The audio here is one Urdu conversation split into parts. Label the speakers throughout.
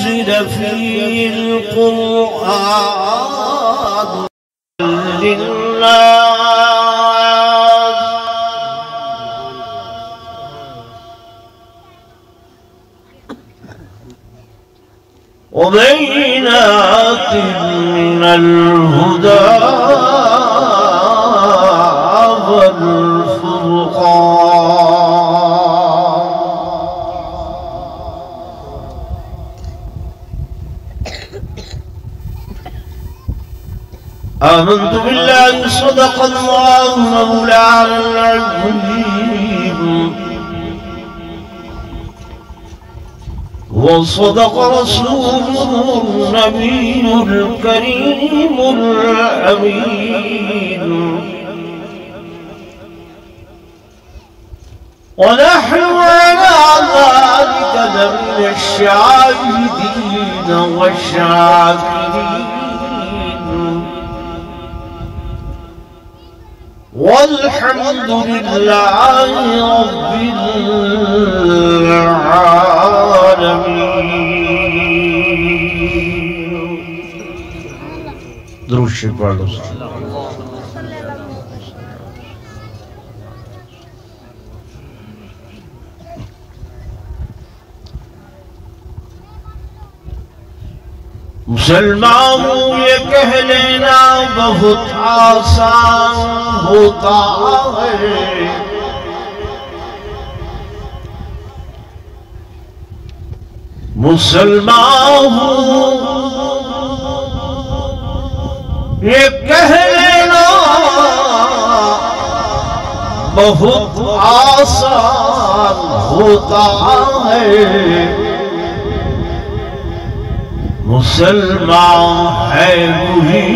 Speaker 1: أنزل فيه القرآن للناس وبينات من الهدى والفرقان آمنت بالله صدق الله مولانا العظيم وصدق رسوله النبي الكريم الأمين ونحن على ذلك من الشاهدين والشاكرين والحمد لله رب العالمين. درود شریف پڑھ لو. مسلمانوں یہ کہہ لینا بہت آسان ہوتا ہے، مسلمانوں یہ کہہ لینا بہت آسان ہوتا ہے، مسلمان ہے وہی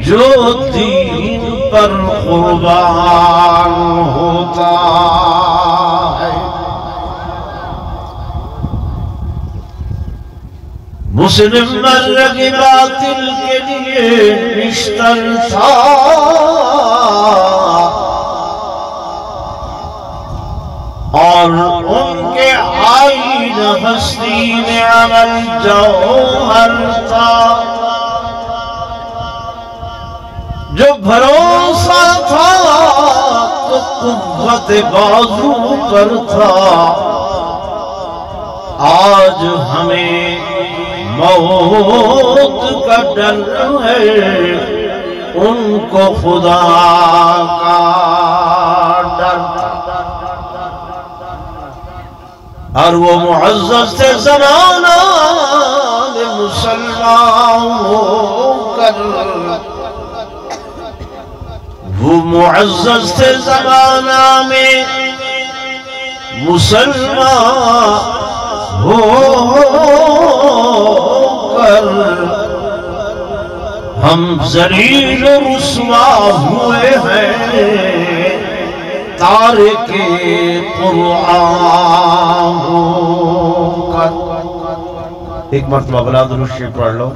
Speaker 1: جو دین پر قربان ہوتا ہے، مسلم مرگ باطل کے لیے نشتر تھا، اور ان کے آئین ہستی میں عمل جوہر تھا، جو بھروسہ تھا تو قوت بازو پر تھا، آج ہمیں موت کا ڈر ہے، ان کو خدا کا ڈر تھا، اور وہ معزز تھے زمانہ میں مسلمان ہو کر، وہ معزز تھے زمانہ میں مسلمان ہو کر، ہم ذلیل و رسوا ہوئے ہیں تارک قرآن ہو کر. ایک مرتبہ بلا درود شریف پڑھ لو.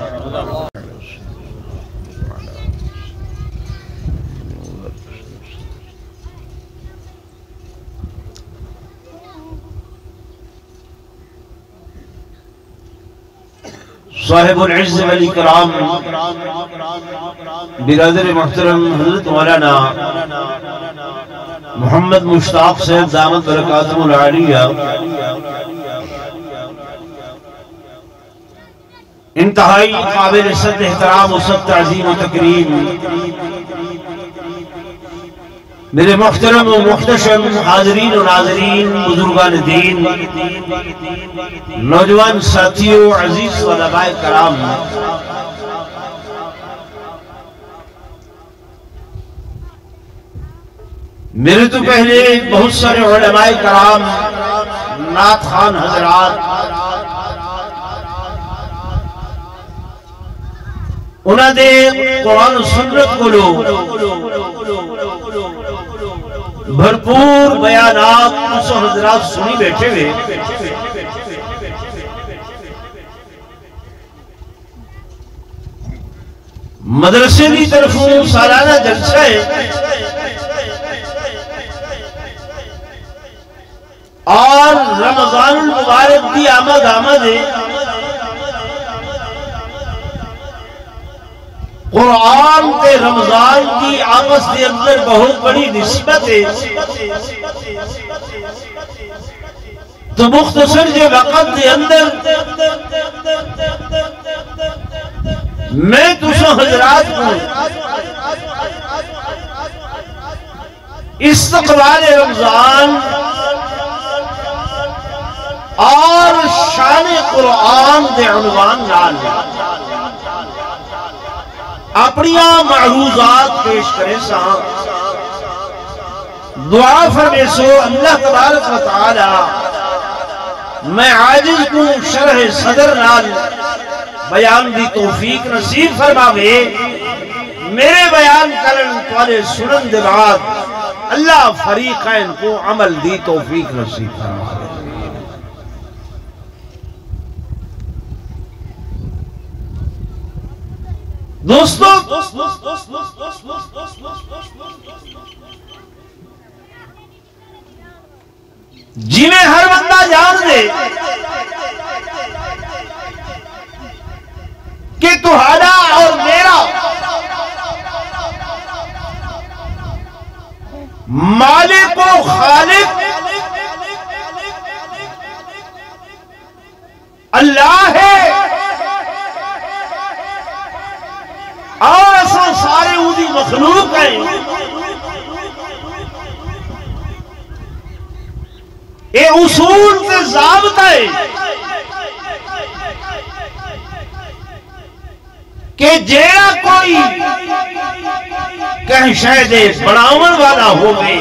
Speaker 1: صاحب العز والاکرام برادر محترم حضرت مولانا محمد مشتاق صاحب دامت برکاتہ العالیہ انتہائی قابل صد احترام و صد تعظیم و تکریم میرے محترم و محتشم حاضرین و ناظرین، بزرگان دین، نوجوان ساتھیوں، عزیز علماء کرام، میرے تو پہلے بہت سارے علماء کرام، نعت خوان حضرات، انہاں دے قرآن و سنت کو لو بھرپور بیانات اس حضرات سنی بیٹھے ہوئے، مدرسے کی طرفوں سالانہ جلسہ ہے، اور رمضان مبارک دی آمد ہے قرآن تے رمضان کی آپس کے اندر بہت بڑی نسبت ہے تو مختصر جو وقت دے اندر میں تسو حضرات کو استقبال رمضان اور شان قرآن دے عنوان نال اپنیاں معروضات پیش کرے ساں دعا فرمے سو اللہ تبارک و تعالی میں عاجز کو شرح صدر نال بیان دی توفیق نصیب فرماوے میرے بیان کرن توالے سنن دے بعد اللہ فریقین کو عمل دی توفیق نصیب فرماوے دوستو جی میں ہر بندہ جان دے کہ تہاڈا اور میرا مالک و خالق اللہ ہے اور ایسا سارے اودی مخلوق ہیں اے اصول تے ضابطہ ہے کہ جیڑا کوئی کہیں شاید بڑاون والا ہوگے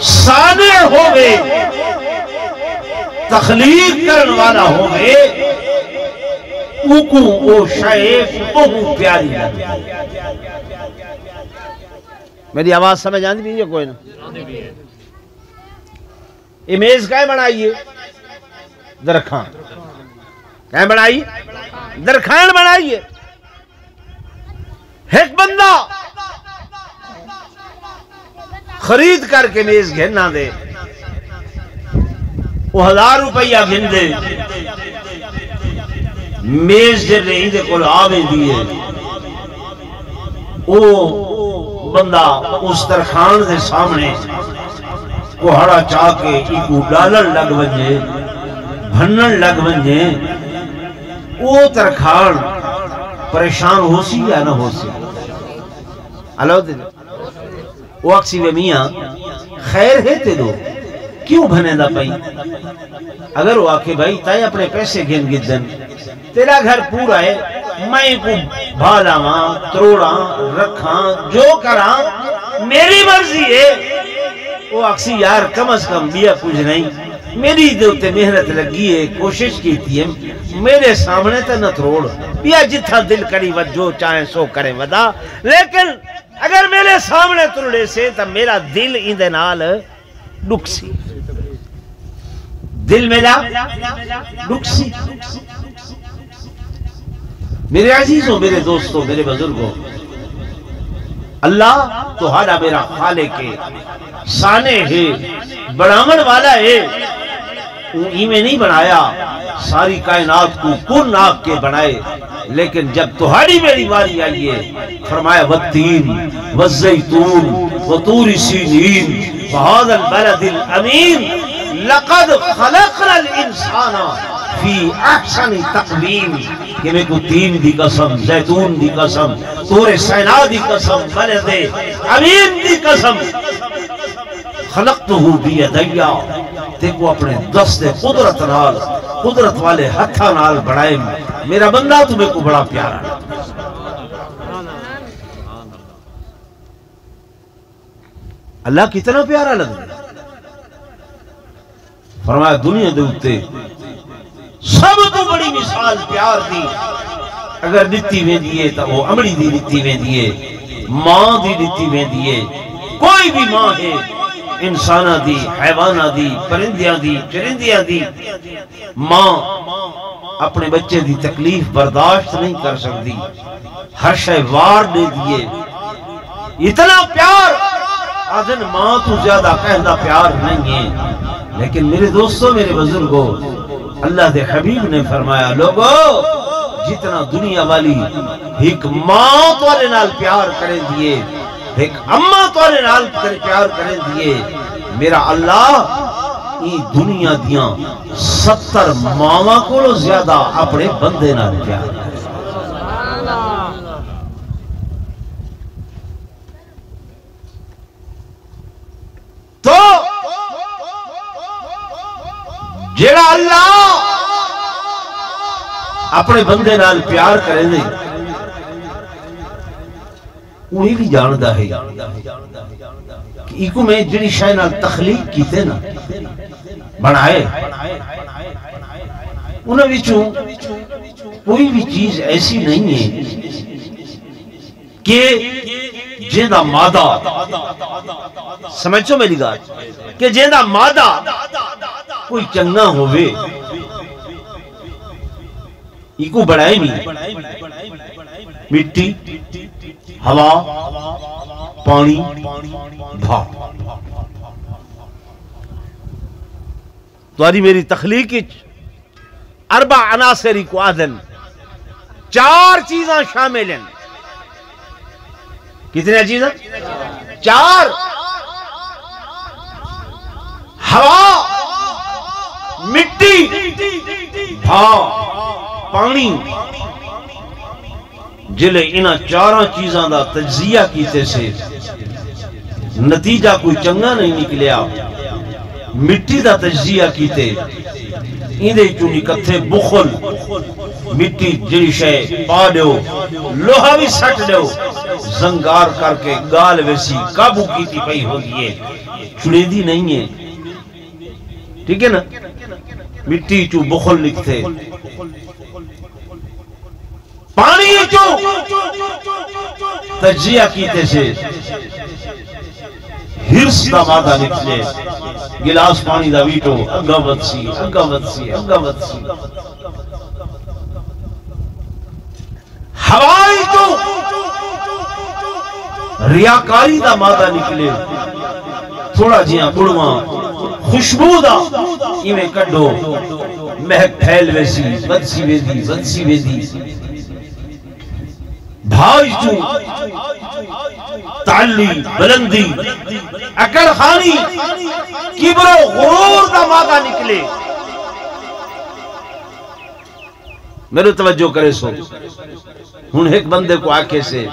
Speaker 1: صانع ہوگے تخلیق کرن والا ہوگے اوکو او شاید بہت پیاری لگے میری آواز سمجھ آندی بھی ہے کوئی نا امیز کہیں بنائیے درخان کہیں بنائیے درخان بنائیے ایک بندہ خرید کر کے میز گھننا دے وہ 1000 روپیہ گھن دے میز جر رہی دے کل آوے دیئے وہ بندہ اس درخان دے سامنے کوہڑا چاہ کے ایکو ڈالن لگ ونجے بھنن لگ ونجے او ترکھان پریشان ہو سی یا نہ ہو سی اللہ دے وہ اکسی وے میاں خیر ہے تے دو کیوں بھنے دا پئی اگر وہ آکے بھائی تائے اپنے پیسے گن گدن تیرا گھر پورا ہے میں کو بھالا ماں تروڑا رکھاں جو کراں میری مرضی ہے وہ اکسی یار کم از کم بیا کچھ نہیں میری دوتے محنت لگی ہے کوشش کی تھی میرے سامنے تا نہ تروڑ بیا جتھا دل کری ود جو چاہیں سو کریں ودا لیکن اگر میرے سامنے تروڑے سے تا میرا دل اندے نال ڈکسی دل میرا ڈکسی میرے عزیزوں میرے دوستوں میرے بزرگوں اللہ تو ہارا میرا خالق ہے سانے ہے بڑامن والا ہے میں نہیں بنایا ساری کائنات کو کن آپ کے بنائے لیکن جب تمہاری میری باری آئیے فرمایا والتین والزیتون وطور سینین وهذا البلد الامین لقد خلقنا الانسان فی احسن تقویم کہ میں کو تین دی قسم زیتون دی قسم طور سینا دی قسم بلد امین دی قسم خلقتہو بیدیا تے کو اپنے دست قدرت نال قدرت والے ہتھا نال بڑھائے میرا بندہ تمہیں کو بڑا پیارا اللہ کتنا پیارا لگ فرمایا دنیا دے اتے سب تو بڑی مثال پیار دی اگر نتی میں دیئے تا وہ امڑی دی نتی میں دیئے ماں دی نتی میں دیئے کوئی بھی ماں ہے انسانہ دی حیوانہ دی پرندیاں دی چرندیاں دی ماں اپنے بچے دی تکلیف برداشت نہیں کر سکتی ہر شے وار دے دیئے اتنا پیار آدھن ماں تو زیادہ کہندہ پیار نہیں ہے لیکن میرے دوستوں میرے بزرگوں اللہ دے حبیب نے فرمایا لوگو جتنا دنیا والی ایک ماں تورے نال پیار کریں دیے ایک اماں تورے نال پیار کریں دیے میرا اللہ ای دنیا دیاں 70 ماواں کو زیادہ اپنے بندے نال پیار کریں تو جیڑا اللہ اپنے بندے نال پیار کرے دے وہی بھی جاندا ہے کہ ایکو میں جڑی شے نال تخلیق کیتے نا بنائے انہاں وچوں کوئی بھی چیز ایسی نہیں ہے کہ جیندہ مادہ سمجھو میری گات کہ جیندہ مادہ کوئی چنگا ہوئے ایکو بڑھائے نہیں مٹی ہوا پانی بھا تواری میری تخلیق اربع عناصری کو آدھن 4 چیزاں شامل ہیں کتنے چیزاں 4 ہوا مٹی بھا پانی جلے انہاں 4 چیزاں دا تجزیہ کیتے سے نتیجہ کوئی چنگا نہیں نکلیا مٹی دا تجزیہ کیتے اندے چونی کتھے بخل مٹی جڑی شے پا دیو لوہا بھی سٹ دیو زنگار کر کے گال ویسی قابو کیتی پئی ہو دیئے چھڑے دی نہیں ہے ٹھیک ہے نا مٹی چو بخل لکھتے پانی چو تجزیہ کیتے سے ہرس دا مادہ نکلے گلاس پانی دا ویٹو اگا ودسی اگا ودسی اگا ودسی ہوائی تو ریاکاری دا مادہ نکلے تھوڑا جیاں بڑواں خوشبو دا ایمیں کڈو مہک پھیل ویسی ودسی ویدی ودسی ویدی بھائی جو تعلی بلندی عقل خانی کبر و غرور دا مادہ نکلے میرے توجہ کرے سو ہن ایک بندے کو آکے سے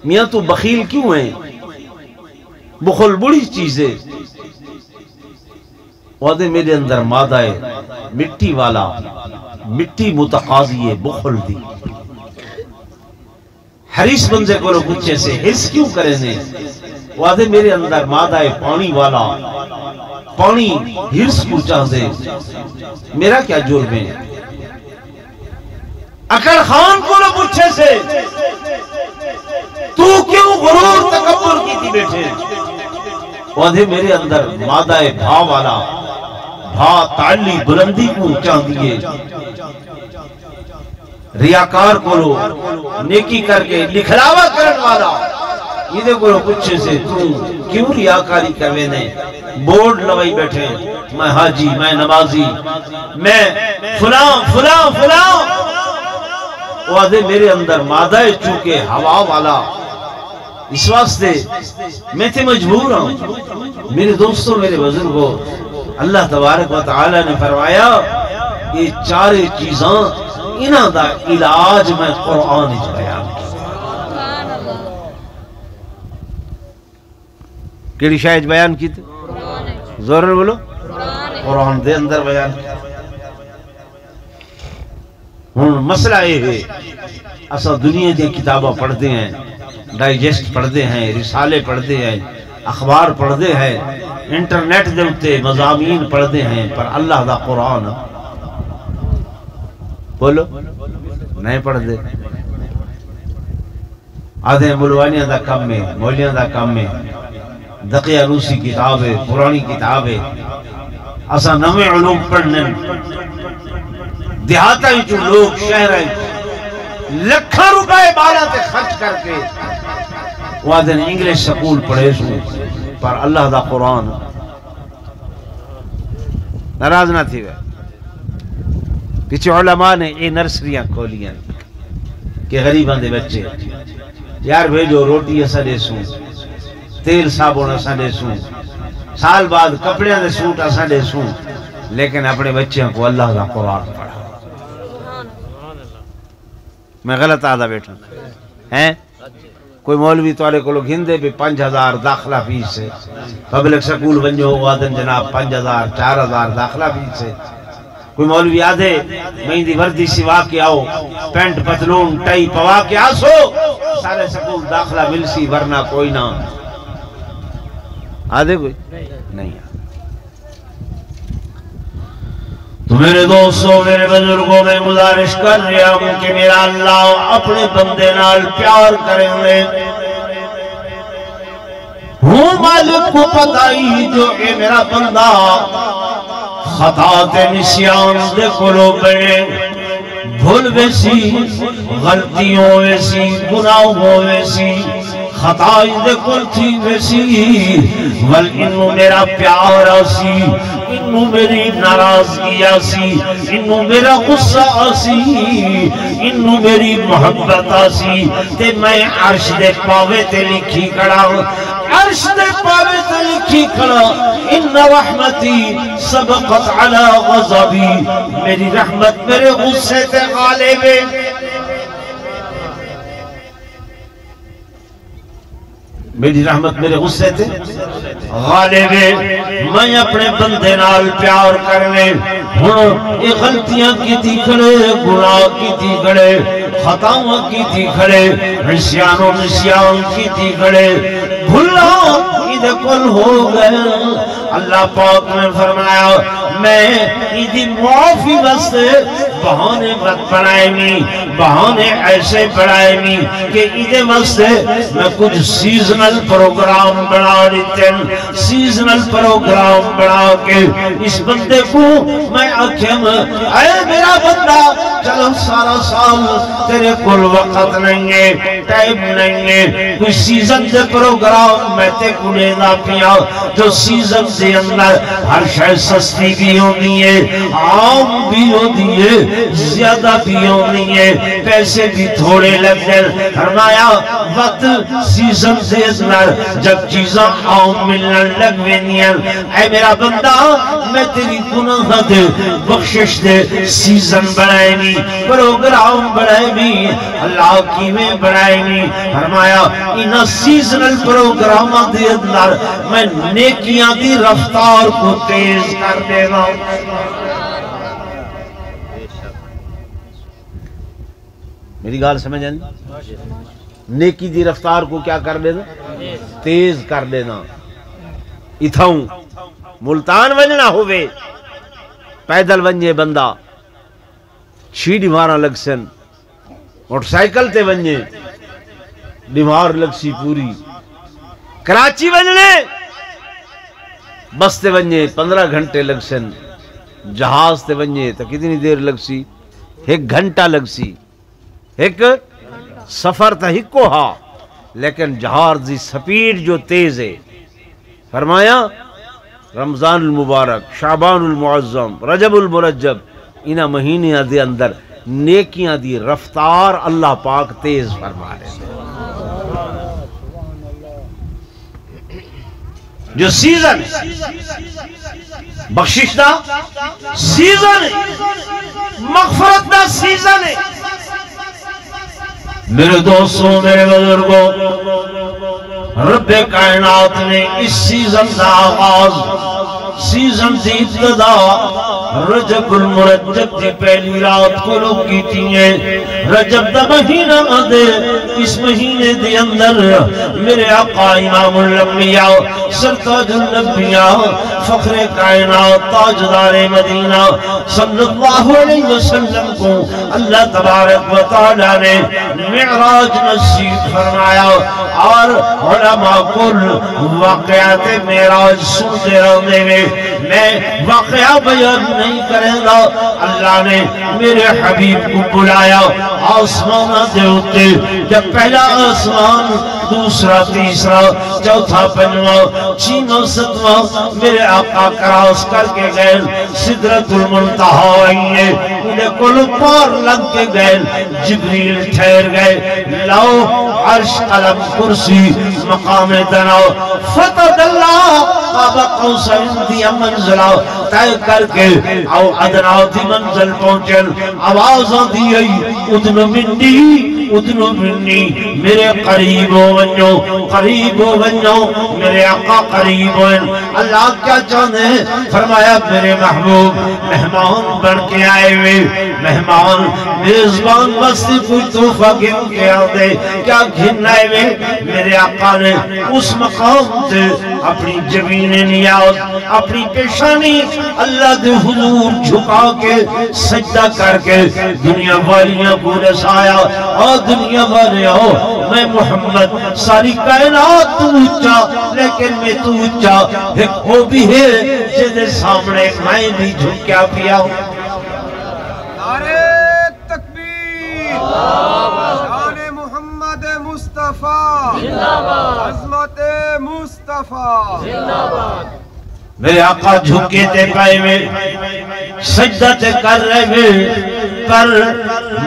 Speaker 1: میاں تو بخیل کیوں ہیں بخل بڑی چیز ہے وعدے میرے اندر مادہ ہے مٹی والا مٹی متقاضی ہے بخل دی حریص بندے کو لوگ پوچھے سے حرص کیوں کریں نے وعدے میرے اندر مادہ ہے پانی والا پانی حرص کو چاہتے میرا کیا جرم ہے عقل خان کو لوگ پوچھے سے تو کیوں غرور تکبر کی تھی بیٹھے وعدے میرے اندر مادہ ہے بھا والا بھا تعلی بلندی کو چاہتی ہے ریاکار کو لو نیکی کر کے لکھلاوہ کرن والا یہ کو لو پچھے سے تو کیوں ریاکاری کروے نے بورڈ لوائی بیٹھے میں حاجی میں نمازی میں فلاں فلاں فلاں وعدے میرے اندر مادہ چونکہ ہوا والا اس واسطے میں تھے مجبور ہوں میرے دوستوں میرے بزرگوں اللہ تبارک و تعالی نے فرمایا یہ 4 چیزاں انہاں دا علاج میں قرآن اچ بیان کیا کیڑی شاید بیان کی تھی زور بولو قرآن دے اندر بیان کیا ہن مسئلہ یہ ہے اسا دنیا دی کتاباں پڑھتے ہیں ڈائجسٹ پڑھتے ہیں رسالے پڑھتے ہیں اخبار پڑھتے ہیں انٹرنیٹ دے اتے مضامین پڑھتے ہیں پر اللہ دا قرآن بولو نہیں پڑھ دے آدھے ملوانیاں دا کم میں مولیاں دا کم میں دقیہ روسی کتاب ہے پرانی کتاب ہے اسا نوے علوم پڑھنے دیہاتا ہی جو لوگ شہر ہیں لکھا روپے بالا تے خرچ کر کے وہ آدھے انگلیش سکول پڑھے سو پر اللہ دا قرآن ناراض نہ تھی وے پیچھے علماء نے یہ نرسریاں کھولیاں کہ غریباں دے بچے یار بھیجو روٹی اسا دے سوں تیل صابن اسا دے سوں سال بعد کپڑے دے سوٹ اسا دے سوں لیکن اپنے بچیاں کو اللہ کا قرآن پڑھا میں غلط آدھا بیٹھا ہیں کوئی مولوی توارے کو لوگ ہندے بھی 5,000 داخلہ فیس ہے پبلک سکول بنجو وادن جناب 5,000 4,000 داخلہ فیس ہے کوئی مولوی آدھے مہندی وردی سوا کے آؤ پینٹ پتلون ٹائی پوا کے آسو سارے سکول داخلہ مل سی ورنہ کوئی نہ آدھے کوئی نہیں تو میرے دوستوں میرے بزرگوں میں گزارش کر رہا ہوں کہ میرا اللہ اپنے بندے نال پیار کریں گے ہوں مالک کو پتہ ہی جو اے میرا بندہ خطا نسیان دے کلو بڑے بھول ویسی غلطیوں ویسی گناہوں ویسی خطائی دے کل تھی ویسی ول انہوں میرا پیار آسی انہوں میری ناراضگی آسی انہوں میرا غصہ آسی انہوں میری محبت آسی تے میں عرش دے پاوے تے لکھی کڑا عرش دے پاوے تے لکھی کڑا ان رحمتی سبقت علی غضبی میری رحمت میرے غصے تے غالب ہے میری رحمت میرے غصے تھے غالب ہے میں اپنے بندے نال پیار کرنے ہوں یہ غلطیاں کی تھی کھڑے گناہ کی تھی کھڑے خطاؤں کی تھی کھڑے عصیان و نسیان کی تھی کھڑے بھلا ادھے کل ہو گئے اللہ پاک نے فرمایا میں ادھی معافی بستے بہانے مت بڑھائے نہیں بہانے ایسے بڑھائے نہیں کہ ادھے بستے میں کچھ سیزنل پروگرام بڑھا دیتے ہیں سیزنل پروگرام بڑھا کے اس بندے کو میں اکھم اے میرا بندہ چلو سارا سال تیرے کل وقت نہیں ہے ٹائم نہیں ہے کوئی سیزن دے پروگرام میں تے کنے دا پیا جو سیزن دے اندر ہر شاید سستی بھی ہونی ہے عام بھی ہونی ہے زیادہ بھی ہونی ہے پیسے بھی تھوڑے لگ جائے فرمایا وقت سیزن دے اندر جب چیزاں عام ملنے لگ وینیاں اے میرا بندہ میں تیری گناہ دے بخشش دے سیزن بڑھائے نہیں پروگرام بڑھائے نہیں اللہ کی میں بڑھائے نہیں فرمایا انہا سیزنل پروگرام دے اندر میں نیکیاں دی رفتار کو تیز کر دینا میری گال سمجھ آئیں نیکی دی رفتار کو کیا کر دینا تیز کر دینا اتھاؤں ملتان ونجنا ہوئے پیدل ونجے بندہ چھی ڈیمارا لگ سن موٹر سائیکل تے ونجے ڈیمار لگ سی پوری کراچی ونجنے بس تے ونجے 15 گھنٹے لگ سن جہاز تے ونجے تو کتنی دیر لگ سی 1 گھنٹہ لگ سی ایک سفر تا ہکو ہا لیکن جہاز دی سپیڈ جو تیز ہے فرمایا رمضان المبارک شعبان المعظم رجب المرجب انہا مہینیاں دے اندر نیکیاں دی رفتار اللہ پاک تیز فرما رہے ہیں جو سیزن بخشش دا سیزن مغفرت دا سیزن ہے میرے دوستوں میرے بزرگوں رب کائنات نے اس سیزن دا آغاز سیزن دی ابتدا رجب المرجب دی پہلی رات کو لوگ کی تھی رجب دا مہینہ دے اس مہینے دے اندر میرے آقا امام الانبیاء سرتاج الانبیاء فخر کائنات تاجدار مدینہ صلی اللہ علیہ وسلم کو اللہ تبارک و تعالی نے معراج نصیب فرمایا اور علماء کل واقعات معراج سنتے رہنے میں واقعہ بیان نہیں کریں گا اللہ نے میرے حبیب کو بلایا آسمان دے ہوتے جب پہلا آسمان دوسرا تیسرا چوتھا پنجواں چھواں ستواں میرے آقا کراس کر کے گئے سدرۃ المنتہا آئیے انہیں کل پار لگ کے گئے جبریل ٹھہر گئے لو عرش قلم کرسی مقام دنا فتح اللہ قاب قوسین دی منزلہ طے کر کے او ادنا دی منزل پہنچل آوازاں دی آئی ادنو منی میرے قریب ہو ونجو میرے آقا قریب ہو اللہ کیا چاہتے ہیں فرمایا میرے محبوب مہمان بن کے آئے ہوئے مہمان میزبان بستی کوئی تحفہ گھن کے آدھے کیا گھن آئے ہوئے میرے آقا نے اس مقام سے اپنی جبین نیاز اپنی پیشانی اللہ دے حضور جھکا کے سجدہ کر کے دنیا والیاں کو رسایا اور دنیا والے ہو میں محمد ساری کائنات تو اچھا لیکن میں تو اچھا ایک وہ بھی ہے جنہیں سامنے میں بھی جھکیا پیا ہوں
Speaker 2: نعرہ تکبیر شان محمد مصطفیٰ عظمت مصطفیٰ
Speaker 1: میرے آقا جھکے تے پائے میں سجدہ تے کر رہے میں پر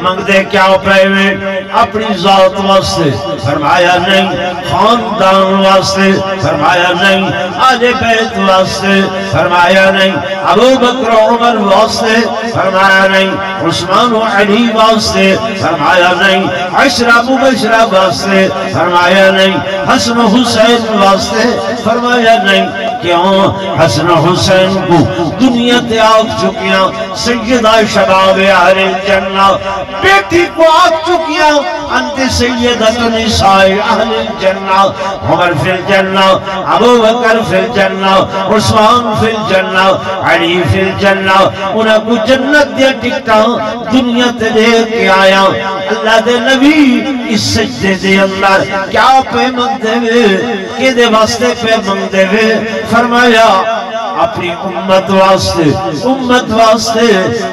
Speaker 1: منگ دے کیا پائے میں اپنی ذات واسطے فرمایا نہیں خاندان واسطے فرمایا نہیں آل بیت واسطے فرمایا نہیں ابو بکر عمر واسطے فرمایا نہیں عثمان و علی واسطے فرمایا نہیں عشرہ مبشرہ واسطے فرمایا نہیں حسن و حسین واسطے فرمایا نہیں کیوں حسن و حسین کو دنیا تے آگ چکیاں سیدہ شباب اہل الجنہ بیٹی کو آگ چکیاں انت سیدہ نساء اہل الجنہ عمر فی الجنہ ابو بکر فی الجنہ عثمان فی الجنہ علی فی الجنہ انہاں کو جنت دیا ٹکٹا دنیا تے دے کے آیا اللہ دے نبی اس سجدے دے اندر کیا پہ منگ دے وے کہ دے واسطے پہ منگ دے وے فرمایا اپنی امت واسطے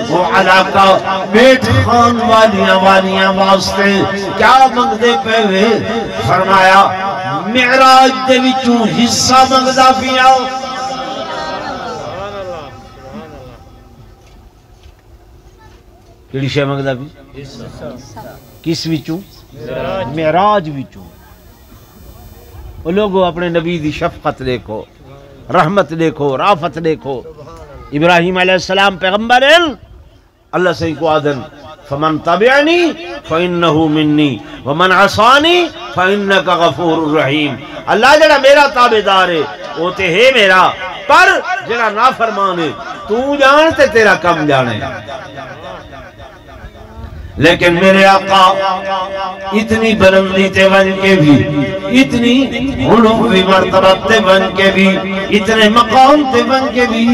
Speaker 1: وہ علاقہ بیٹ خان والیاں واسطے کیا منگ دے پہ وے فرمایا معراج دے وچوں حصہ منگ دا پیا کیڑی شے منگ دا پی کس وچوں معراج وچوں وہ لوگوں اپنے نبی دی شفقت دیکھو رحمت دیکھو رافت دیکھو ابراہیم علیہ السلام پیغمبر اللہ سے کو آدن فمن تبعنی فإنہو منی ومن عصانی فإنکا غفور الرحیم اللہ جڑا میرا تابعدار ہے وہ تے ہے میرا پر جڑا نافرمان ہے تو جانتے تیرا کم جانے لیکن میرے آقا اتنی بلندی تے بن کے بھی اتنی علوی مرتبت تے بن کے بھی اتنے مقام تے بن کے بھی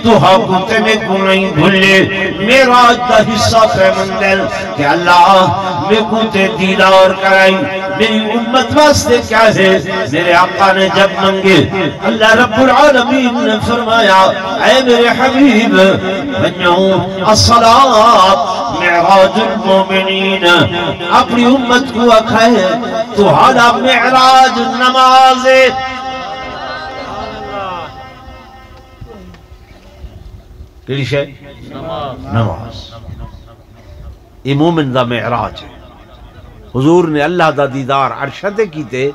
Speaker 1: تو حاکوتے میں کو نہیں بھولے میرا دا حصہ پہ مندل کہ اللہ میں کو تے دیدار کرائی میری امت واسطے کیا ہے میرے آقا نے جب منگے اللہ رب العالمین نے فرمایا اے میرے حبیب بنیوں الصلاة معراج المومنین اپنی امت کو اکھائے تو حالا معراج نماز کیڑی شے نماز یہ مومن دا معراج ہے حضور نے اللہ دا دیدار عرشتے کیتے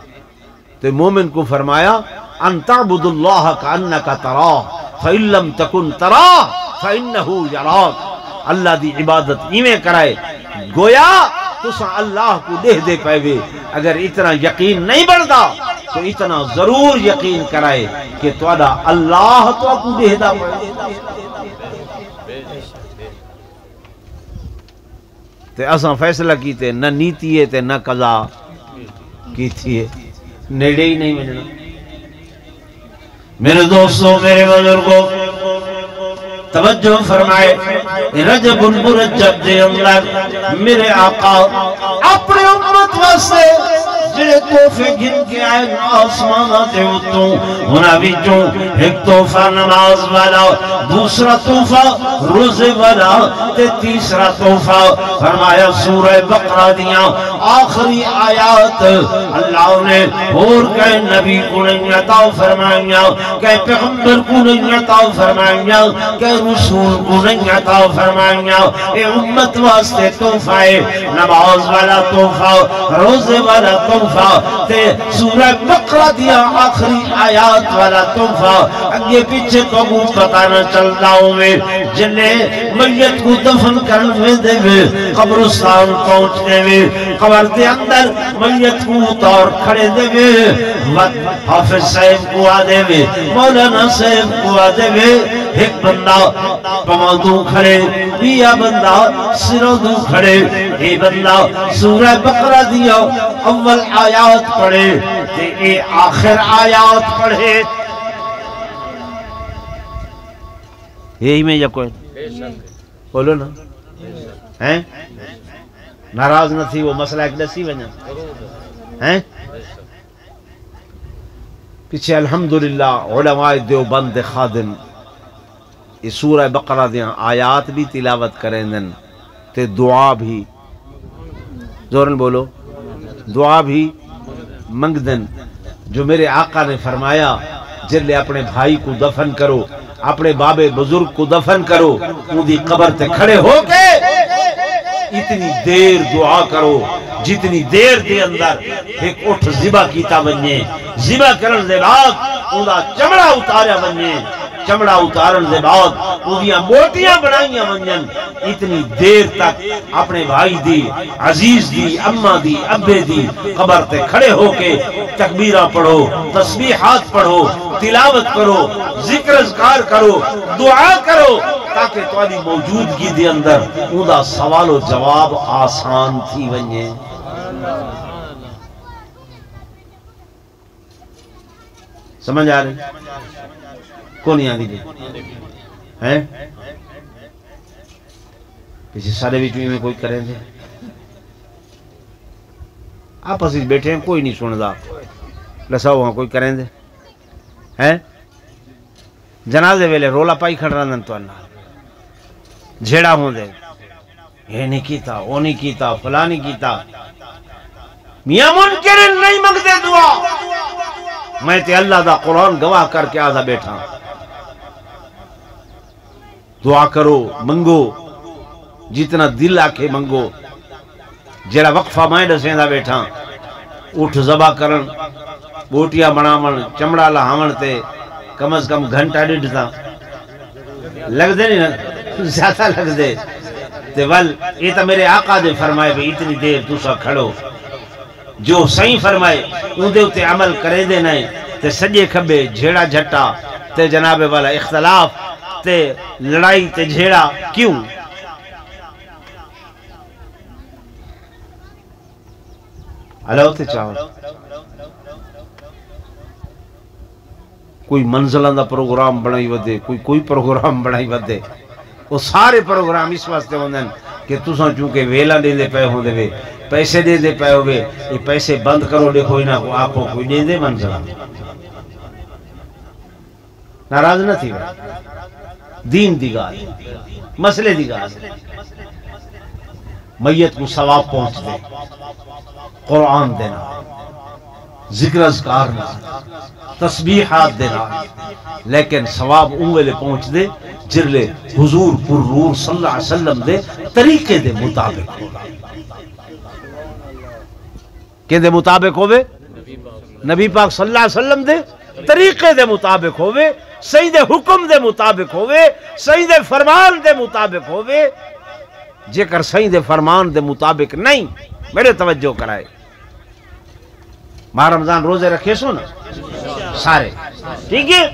Speaker 1: تو مومن کو فرمایا ان تعبد اللہ کانکا تراہ فإن لم تکن تراہ فإنہو یراک اللہ دی عبادت ایمیں کرائے گویا تو سا اللہ کو دے دے پائے اگر اتنا یقین نہیں بڑھتا تو اتنا ضرور یقین کرائے کہ تو اللہ تو کو دے دا پائے تے اساں فیصلہ کیتے نہ نیتی ہے تے نہ قضا کیتی ہے نیڑے ہی نہیں ملنا میرے دوستوں میرے بزرگوں توجہ فرمائے رجب المرجب دے اندر میرے آقا اپنے امت واسطے جڑے تحفے گن کے آئے آسمانہ تے اتوں انہاں وچوں ایک تحفہ نماز والا، دوسرا تحفہ روزے والا تے تیسرا تحفہ فرمایا سورہ بقرہ دیاں آخری آیات اللہ نے اور کہ نبی کو نہیں عطا فرمائیا، کہ پیغمبر کو نہیں عطا فرمائیا، کہ رسول کو نہیں عطا فرمائیا۔ اے امت واسطے تحفہ ہے، نماز والا تحفہ، روزے والا تحفہ تے سورہ بقرہ دیا آخری آیات والا تحفہ۔ اگے پیچھے تو وہ پتہ نہ چلتا ہوئے جنہیں میت کو دفن کرنے دے وے، قبرستان پہنچنے وے، قبر دے اندر میت کو اتار کھڑے دے وے، حافظ صاحب کو آدے وے، مولانا صاحب کو آدے وے، ایک بندہ پماندوں کھڑے، یا بندہ سرودوں کھڑے، اے بندہ سورہ بقرہ دیا اول آیات پڑھے تے اے آخر آیات پڑھے۔ یہی میں یا کوئی بولو نا ہیں ناراض نہ تھی وہ مسئلہ ایک دسی بنا ہیں پیچھے الحمدللہ علماء دیوبند خادم یہ سورہ بقرہ دیاں آیات بھی تلاوت کریں دن تے دعا بھی زورن بولو دعا بھی منگ دن، جو میرے آقا نے فرمایا جلے اپنے بھائی کو دفن کرو، اپنے بابے بزرگ کو دفن کرو، ان دی قبر تے کھڑے ہو کے اتنی دیر دعا کرو جتنی دیر دے اندر ایک اٹھ ذبح کیتا بننے، ذبح کرن دے بعد ان دا چمڑا اتاریا بننے، چمڑا اتارن دے بعد اودیاں موٹیاں بنائیاں ونجن، اتنی دیر تک اپنے بھائی دی، عزیز دی، اماں دی، ابے دی قبر تے کھڑے ہو کے تکبیرہ پڑھو، تسبیحات پڑھو، تلاوت کرو، ذکر اذکار کرو، دعا کرو، تاکہ تواڈی موجودگی دے اندر اوندا سوال و جواب آسان تھی ونجے۔ سمجھ آ رہی کونی آدھی جی ہیں کسی سارے بھی چوئی میں کوئی کریں دے آپ اسی بیٹھے ہیں کوئی نہیں سن دا لسا وہاں کوئی کریں دے ہیں جنازے ویلے رولا پائی کھڑ رہا تو اللہ جھیڑا ہوں دے یہ نہیں کیتا وہ نہیں کیتا فلاں نہیں کیتا میاں منکرن نہیں مانگتے دعا میں تے اللہ دا قرآن گواہ کر کے آدھا بیٹھا دعا کرو منگو جتنا دل آکھے منگو جڑا وقفہ میں دسیں دا بیٹھا اٹھ ذبح کرن بوٹیاں بنامن چمڑا لہاون تے کم از کم گھنٹہ ڈیڑھ تھا لگ دے نہیں نا زیادہ لگ دے تے ول یہ تا میرے آقا دے فرمائے بھی اتنی دیر تسا کھڑو جو صحیح فرمائے ان دے اتے عمل کرے دے نہیں تے سجے کھبے جھیڑا جھٹا تے جناب والا اختلاف تے لڑائی تے جھیڑا کیوں اللہ تے چاہو کوئی منزلہ دا پروگرام بنائی ودے کوئی پروگرام بنائی ودے وہ سارے پروگرام اس واسطے ہوندن کہ تساں چونکہ ویلا دے دے پے ہوں دے پیسے دے دے پے ہوئے یہ پیسے بند کرو دے کوئی نہ آپ کو کوئی دے دے منزلہ ناراض نہ تھی دین دی گال مسئلے دی گال میت کو ثواب پہنچ دے قرآن دینا ذکر اذکار نہ تسبیحات دینا لیکن ثواب انگلے پہنچ دے جرلے حضور پر روح صلی اللہ علیہ وسلم دے طریقے دے مطابق ہوگا کہ دے مطابق ہوئے نبی پاک صلی اللہ علیہ وسلم دے طریقے دے مطابق ہوئے صحیح دے حکم دے مطابق ہوئے صحیح دے فرمان دے مطابق ہوئے جے کر صحیح دے فرمان دے مطابق نہیں میرے توجہ کرائے ماہ رمضان روزے رکھے سو نا سارے ٹھیک ہے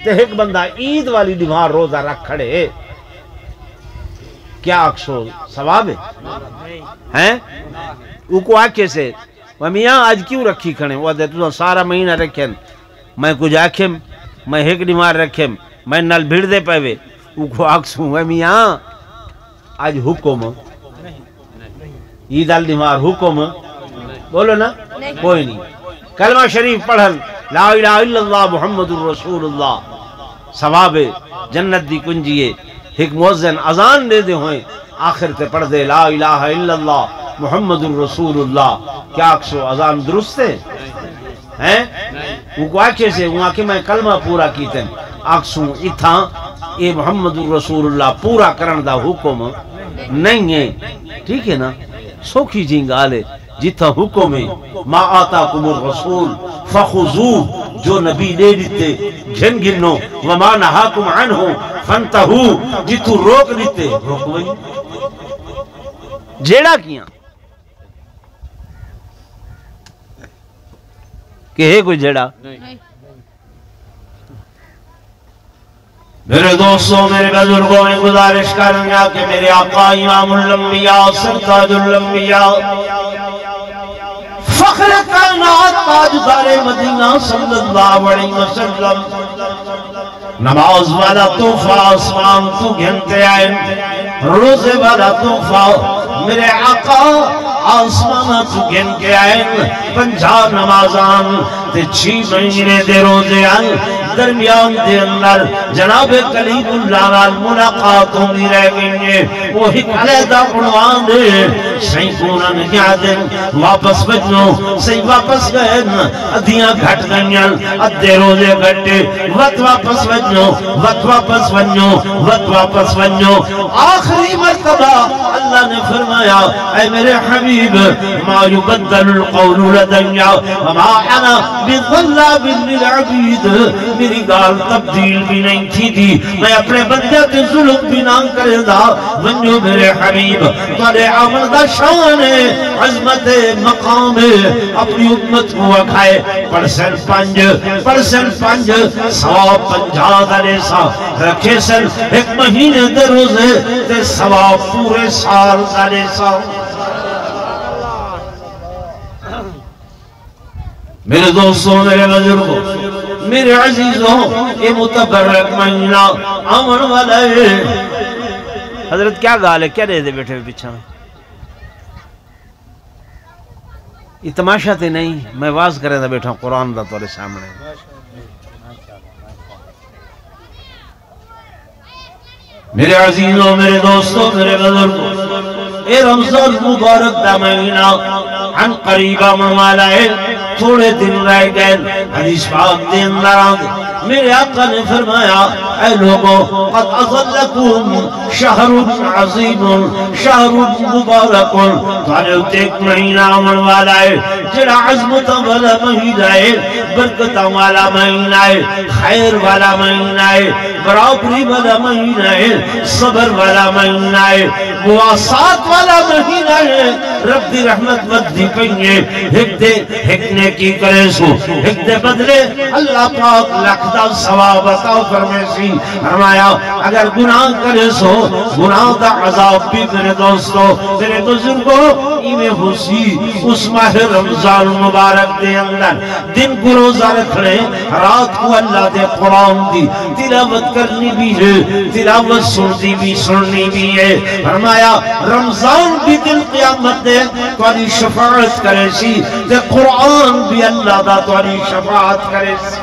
Speaker 1: تے ایک بندہ عید والی دیوار روزہ رکھ کھڑے کیا اکسو ثواب ہے او کو آکھے سے میاں آج کیوں رکھی کھڑے وہ دے تو سارا مہینہ رکھیں میں کچھ آکھیں میں ایک دیوار رکھیں میں نل بھیڑ دے پہوے او کو آکسوں میاں آج حکم عید والی دیوار حکم بولو نا کوئی نہیں کلمہ شریف پڑھن لا الہ الا اللہ محمد الرسول اللہ ثواب جنت دی کنجیے ایک مؤذن اذان دے دے ہوئے آخر تے پڑھ دے لا الہ الا اللہ محمد الرسول اللہ کیا اکسو اذان درست ہے وہ کو آکھے سے وہ آکھے میں کلمہ پورا کیتے اکسو اتھا اے محمد الرسول اللہ پورا کرن دا حکم نہیں ہے ٹھیک ہے نا سوکھی جی گالے جتھا حکم ہے ما آتاکم الرسول فخذوہ جو نبی دے دیتے گھن گنو وما نہاکم عنہ فانتہو جتھو روک دیتے روک وہی جیڑا کیا کہ ہے کوئی جیڑا میرے دوستوں میرے بزرگوں میں گزارش کرنا کہ میرے آقا امام الانبیاء سرتاج الانبیاء فخر کائنات تاجدار مدینہ صلی اللہ علیہ وسلم نماز والا تحفہ آسمان تو گھنتے آئے روزے والا تحفہ میرے آقا آسمان تو گھن کے آئے 50 نمازان تے 6 مہینے دے روزے آئے درمیان دے اندر جناب کلیم اللہ نال ملاقات ہوندی رہ گئی وہ ایک علیحدہ عنوان دے صحیح کونن یادن واپس بجنو صحیح واپس گئے ادھیاں گھٹ گئیاں ادھے روزے گھٹے وقت واپس بجنو وقت واپس بجنو وقت واپس بجنو آخری مرتبہ اللہ نے فرمایا اے میرے حبیب ما یبدل القول لدنیا وما انا بظلام للعبید میری گال تبدیل بھی نہیں تھی میں اپنے بندے کے ظلم بھی نہ کرے دا ونجو میرے حبیب تولے عمل دا شان عظمت مقام اپنی امت کو اکھائے پرسن پنج 150 دلے سا رکھے سن 1 مہینے دے روزے تے 100 پورے سال دلے سا میرے دوستوں میرے بزرگوں میرے عزیزوں یہ متبرک مہینہ امن والا ہے حضرت کیا گال ہے کیا دے دے بیٹھے پیچھا یہ تماشا تے نہیں میں واز کرے دا بیٹھا قرآن دا تورے سامنے میرے عزیزوں میرے دوستوں میرے بزرگوں اے رمضان مبارک دا مہینہ عن قریبہ منوالا ہے تھوڑے دن رہ گئے حدیث پاک دے اندر آگے میرے آقا نے فرمایا اے لوگوں قد اظلکم شہر عظیم شہر مبارک تعلق ایک مہینہ امن والا ہے جڑا عظمت والا مہینہ ہے برکت والا مہینہ ہے خیر والا مہینہ ہے برابری والا مہینہ ہے صبر والا مہینہ ہے مواسات والا مہینہ ہے رب دی رحمت ودی پہنگے ایک نے کی کرے سو ایک دے بدلے اللہ پاک لکھدہ ثواب عطا فرمیسی فرمایا اگر گناہ کرے سو گناہ دا عذاب بھی میرے دوستو میرے بزرگوں ایمیں حسی اس ماہ رمضان مبارک دے اندر دن کو روزہ رکھنے رات کو اللہ دے قرآن دی تلاوت کرنی بھی ہے تلاوت سننی بھی ہے فرمایا رمضان بھی دل قیامت دے تواری شفاعت کرے سی تے قرآن بھی اللہ دا تواری شفاعت کرے سی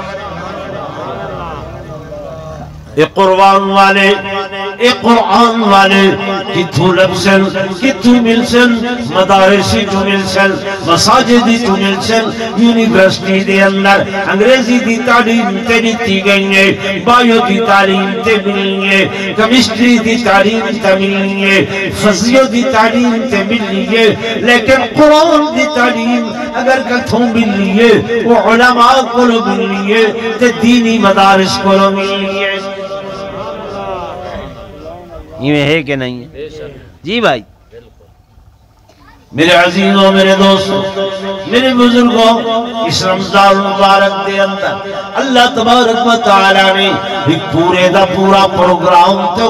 Speaker 1: اے قرآن والے کتھو لبسن کتھو ملسن مدارسی جو ملسن مساجدی جو ملسن یونیورسٹی دے اندر انگریزی دی تعلیم تے دیتی گئی ہے بایو دی تعلیم تے ملی ہے کیمسٹری دی تعلیم تے ملی ہے فزیو دی تعلیم تے ملی ہے لیکن قرآن دی تعلیم اگر کتھوں ملی ہے وہ علماء کو ملی ہے تے دینی مدارس کو ملی ہے یہ ہے کہ نہیں ہے جی بھائی میرے عزیزوں میرے دوستوں میرے بزرگوں اس رمضان مبارک دے اندر اللہ تبارک و تعالی نے ایک پورے دا پورا پروگرام تو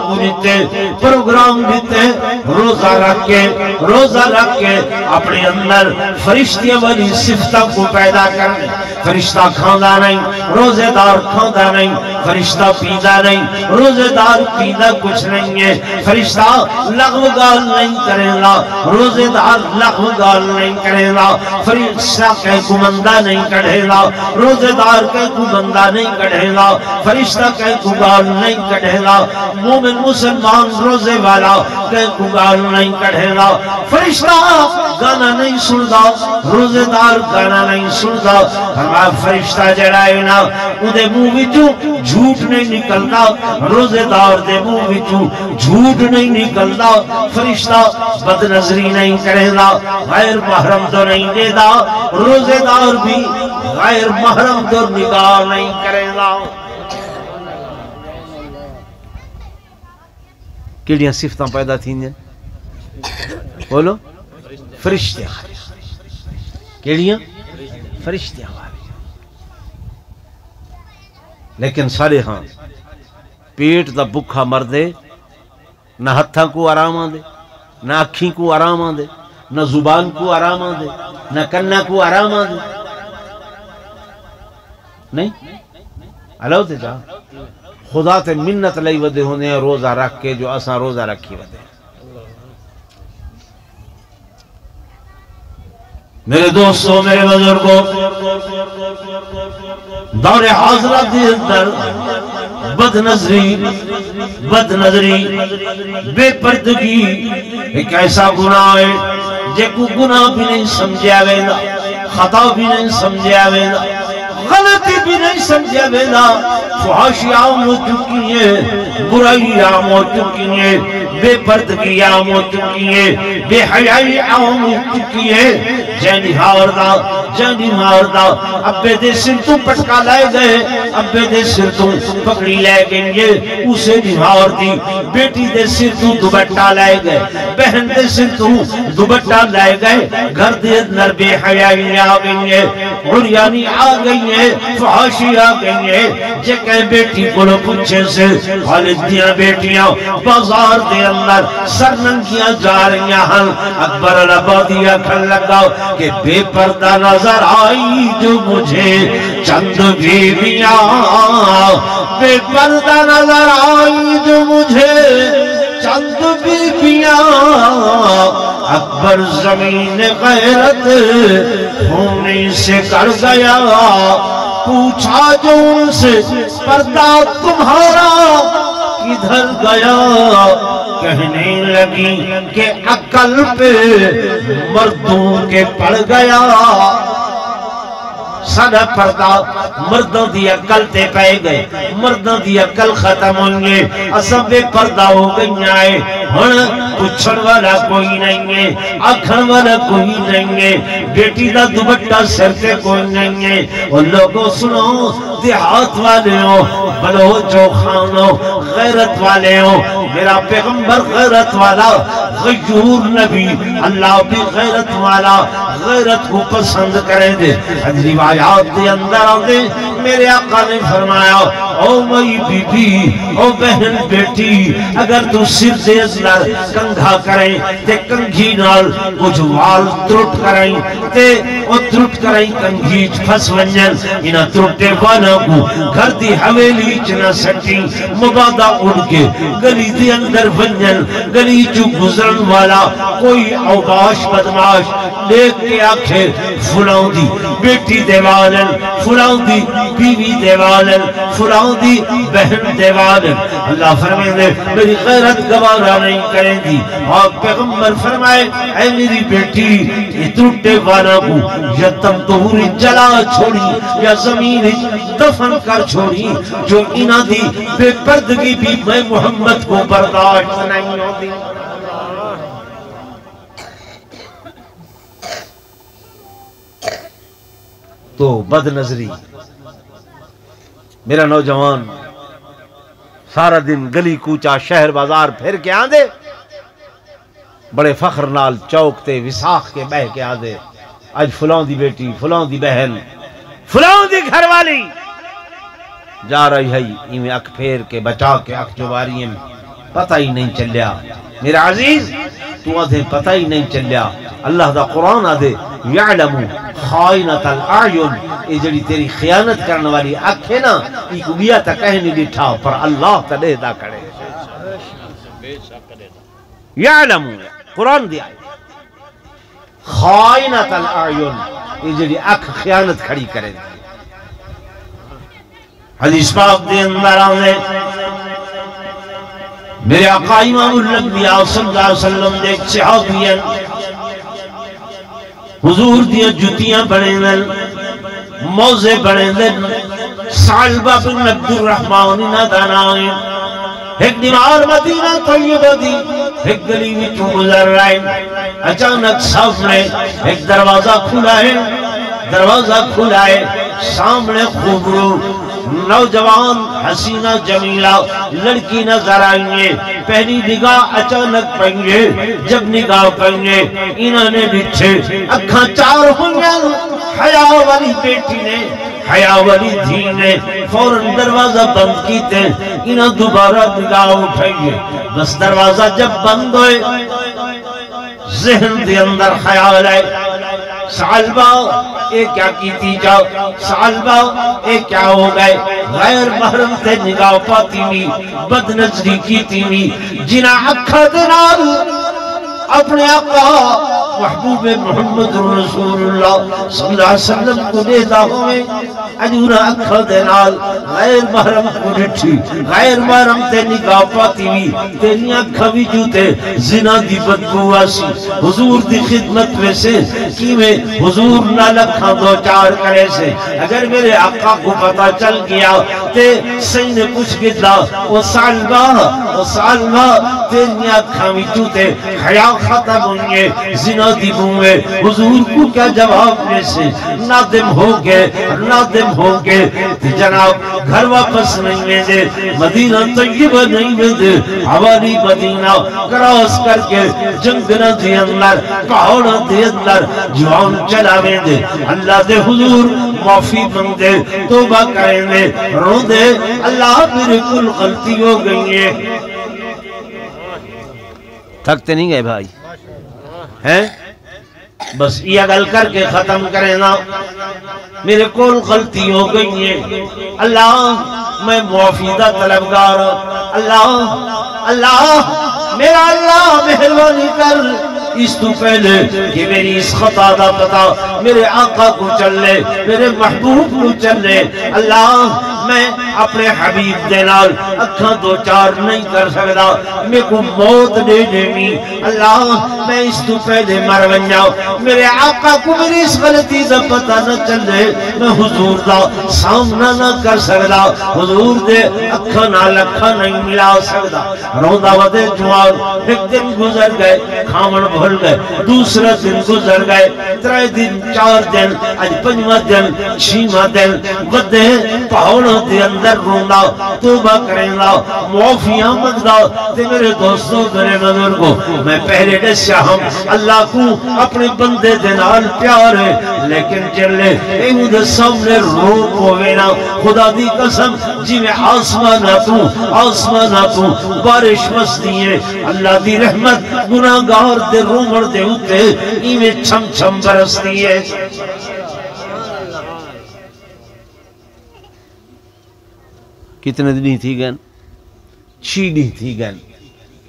Speaker 1: پروگرام دیتے روزہ رکھ کے اپنے اندر فرشتے والی صفتہ کو پیدا کرنے فرشتہ کھاندہ نہیں روزے دار کھاندہ نہیں فرشتہ پیدا نہیں روزے دار پیدا کچھ نہیں ہے فرشتہ لغو گال نہیں کرے گا روزے دار لغو گال نہیں کرے گا، فرشتہ کہیں کو بندہ نہیں کڑھے گا، روزے دار کہیں کو بندہ نہیں کڑھے گا، فرشتہ کہیں کو گال نہیں کڑھے گا، مومن مسلمان روزے والا کہیں کو گال نہیں کڑھے گا، فرشتہ گانا نہیں سندا، روزے دار گانا نہیں سندا، ہمارا فرشتہ جڑائے نا اندے منہ وچوں جھوٹ نہیں نکلدا، روزے دار دے منہ وچوں جھوٹ نہیں نکلدا، فرشتہ بد نظری نہیں کرے گا، غیر محرم تو نہیں دے دا، روزے دار بھی غیر محرم تو نگاہ نہیں کرے گا۔ کیڑیاں صفتاں پیدا تھیں جن بولو فرشتے کیڑیاں فرشتے والی، لیکن سارے ہاں پیٹ دا بکھا مردے نہ ہتھاں کو آرام آندے، نہ اکھیں کو آرام آندے، نہ زبان کو آرام آندے، نہ کنہ کو آرام آندے، نہیں اللہ تے جا خدا تے منت لئی ودے ہونے ہیں روزہ رکھ کے جو اساں روزہ رکھی ودے۔ میرے دوستوں میرے بزرگوں، دور حاضرہ دی اندر بد نظری بے پردگی ایک ایسا گناہ ہے جے کو گناہ بھی نہیں سمجھا وینا، خطا بھی نہیں سمجھا وینا، غلطی بھی نہیں سمجھا وینا، فحاشی عام ہو چکی ہے، برائی عام ہو چکی ہے، بے پردگی عام ہو چکی ہے، بے حیائی عام ہو چکی ہے، جینی ماردہ ابے دے سر تو پٹکا لائے گئے، ابے دے سر تو پکڑی لے گئے، اسے نمار دی، بیٹی دے سر تو دوبٹا لائے گئے، بہن دے سر تو دوبٹا لائے گئے، گھر دے اندر بے حیائی آ گئی ہے، عریانی آ گئی ہے، فحاشی آ گئی ہے، جے کہیں بیٹی کو پوچھے سے خالد دیاں بیٹیاں بازار دے اندر سرننگیاں جا رہی ہیں، اکبر الابادیہ کھل لگا کہ بے پردہ نظر آئی جو مجھے چند بیویاں، بے پردہ نظر آئی جو مجھے چند بیویاں، اکبر زمین غیرت ہونے سے کر گیا، پوچھا جو ان سے پردہ تمہارا کدھر گیا، کہنے لگی کہ عقل پہ مردوں کے پڑ گیا، سارا پردہ مردوں دی عقل تے پہ گئے، مردوں دی عقل ختم ہوئے، اساں بے پردہ ہو گئی آئے، ہن پوچھن والا کوئی نہیں ہے، آکھن والا کوئی نہیں ہے، بیٹی دا دوبٹہ سر تے کوئی نہیں ہے، اور لوگوں سنو دیہات والے ہو، بلوچ و خانو غیرت والے ہو، میرا پیغمبر غیرت والا، غیور نبی، اللہ بھی غیرت والا، غیرت کو پسند کرے دے، روایات دے اندر آدھے میرے آقا نے فرمایا او مئی بی بی او بہن بیٹی اگر تو سر دے اندر کنگھا کریں تے کنگھی نال کچھ وال ترٹ کریں تے او ترٹ کریں کنگھی پھس ونجن انہا ترٹے وانا کو گھر دی حویلی چنا سٹی مبادہ اڑ کے گلی دی اندر ونجن گلی جو گزرن والا کوئی اوباش بدماش لیک کے آکھے فلاں دی بیٹی دیوالن فلاں دی بیوی دیوالن فلاں دی بہن دیوالن، اللہ فرمائے دے میری غیرت گوارا نہیں کریں دی، اور پیغمبر فرمائے اے میری بیٹی یہ ٹوٹے والا کو یا تم توری جلا چھوڑی یا زمین دفن کر چھوڑی، جو انہ دی بے پردگی بھی میں محمد کو برداشت نہیں ہوتی۔ تو بد نظری میرا نوجوان سارا دن گلی کوچا شہر بازار پھر کے آندے، بڑے فخر نال چوک تے وساخ کے بہ کے آندے، آج فلاں دی بیٹی فلاں دی بہن فلاں دی گھر والی جا رہی ہے، ایمیں اک پھیر کے بچا کے اک جواری میں پتہ ہی نہیں چلیا۔ میرا عزیز تو آدھے پتہ ہی نہیں چلیا، اللہ دا قرآن آدھے یعلمو خائنت الاعین، یہ جڑی تیری خیانت کرنے والی آنکھ ہے نا، یہ کو بیا تا کہنی لٹھا پر اللہ تا دے دا کرے۔ یعلمو قرآن دیا خائنۃ الاعین، یہ جڑی اکھ خیانت کھڑی کرے دی۔ حدیث پاک دے اندر آنے میرے آقا امام الانبیاء صلی اللہ علیہ وسلم دے ایک صحابیاں حضور دیا جتیاں بڑھیں دن، موزے بڑھیں دن، ثعلبہ بن عبد الرحمن نادانائیں، ایک دیوار مدینہ طیبہ دی ایک گلی میں تو گزر رہے، اچانک سامنے ایک دروازہ کھلا ہے، دروازہ کھلا ہے، سامنے خوبرو نوجوان حسینہ جمیلہ لڑکی نظر آئیں، پہلی نگاہ اچانک پہنگے، جب نگاہ پہنگے انہوں نے بچھے اکھاں چار ہوئیں، حیاء والی بیٹی نے، حیاء والی دھی نے فوراً دروازہ بند کیتے، انہوں دوبارہ نگاہ اٹھائیں، بس دروازہ جب بند ہوئے ذہن دے اندر خیال آئے، ثعلبہ اے کیا کیتی جاؤ، ثعلبہ اے کیا ہو گئے، غیر محرم تے نگاہ پاتی بھی، بد نظری کیتی بھی، جنہ اکھا دنال اپنے آقا محبوب محمد رسول اللہ صلی اللہ علیہ وسلم کو دیتا ہوئے، اجورہ اکھا دنال غیر محرم کو ڈٹھی، غیر محرم تے نگاہ پاتی بھی، تیری اکھا بھی جوتے زنا دی بدبو آسی، حضور دی خدمت میں سے کی میں حضور نہ لکھاں دو چار کرے سے، اگر میرے آقا کو پتا چل گیا تے سہی نے کچھ گدلا، وہ سالبہ تیری اکھا بھی جوتے حیاء ختم ہوئے، زنا دی بوئے، حضور کو کیا جواب میں سے نادم ہو گئے، جناب گھر واپس نہیں میں دے، مدینہ طیبہ نہیں میں دے، حوالی مدینہ کراس کر کے جنگنہ دی اندر، پہاڑا دی اندر جوان چلا میں دے، اللہ دے حضور معافی مانگ دے، توبہ کریں دے، رو دے، اللہ میرے کل غلطی ہو گئی ہے۔ تھکتے نہیں گئے بھائی ہیں؟ بس یہ گل کر کے ختم کریں نا، میرے کول غلطی ہو گئی ہے، اللہ میں معافی دا طلبگار، اللہ میرا اللہ مہربانی کر، اس تو پہلے کہ میری اس خطا دا پتا میرے آقا کو چلے، میرے محبوب کو چلے، اللہ میں اپنے حبیب دینال اکھاں دو چار نہیں کر سکتا، میں کو موت دے دیمی، اللہ میں اس تو پہلے مر بنجاؤ، میرے آقا کو میری اس غلطی دا پتا نہ چلے، میں حضور دا سامنا نہ کر سکتا، حضور دے اکھاں نال اکھاں نہیں ملا سکتا، روندہ ودے جوان، ایک دن گزر گئے، کھامن بھول گئے، دوسرا دن گزر گئے، ترائے دن، چار دن، آج پنجواں دن، چھیواں دن، ودے پہاڑوں دے اندر رونا، توبہ کرنا، معافیاں مانگنا، تے میرے دوستوں میرے بزرگوں، میں پہلے دسیا ہم اللہ کو اپنے بندے دے نال پیار ہے، لیکن چلے ایو دے سامنے رو ہوئے نا، خدا دی قسم جی میں آسمانہ تو بارش مستی ہے، اللہ دی رحمت گناہگار دے رومر دے ہوتے ایویں چھم چھم برستی ہے۔ کتنے دنی تھی گئن؟ 6 دن تھی گئن،